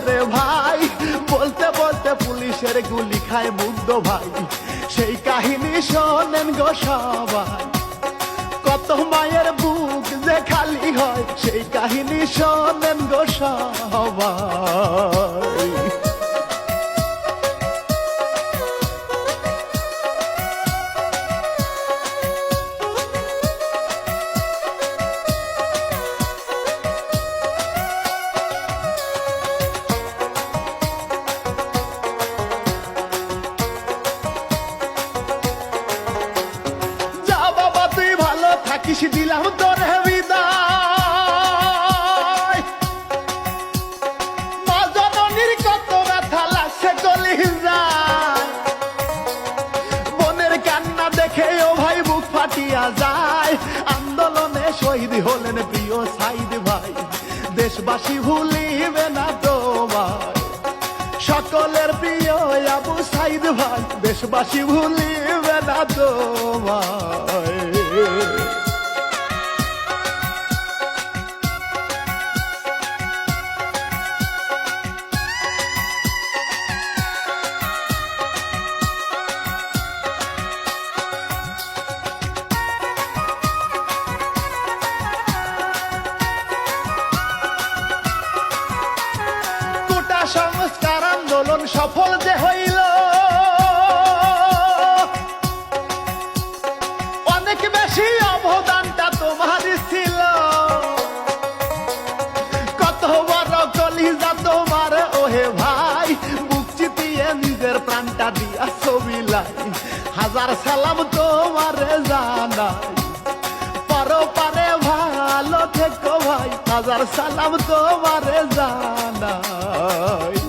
রে ভাই, বলতে বলতে পুলিশের গুলি খায় মুগ্ধ ভাই। সেই কাহিনী শোনেন গো সবাই, কত মায়ের বুক যে খালি হয়, সেই কাহিনী শোনেন গো সবাই। থাকিস দিলাম তোরে বিদায়, মা জননীর কত ব্যথা লাগছে কলিজায়। বোনের কান্না দেখে ও ভাই বুক ফাটিয়া যায়, আন্দোলনে শহীদ হলেন প্রিয় সাইদ ভাই। দেশবাসী ভুলিবে না তোমায়, সকলের প্রিয় আবু সাইদ ভাই। দেশবাসী ভুলিবে না তোমায়। সংস্কার আন্দোলন সফল যে হইল, অনেক বেশি অবদানটা তোমার ছিল। কত বড় কলিজা তোমার ওহে ভাই, বুক চিতিয়ে নিজের প্রাণটা দিয়া ছবি লাই। হাজার সালাম তোমার জানাই, পরপারে ভালো থেকো ভাই। হাজার সালাম তোমার জানাই।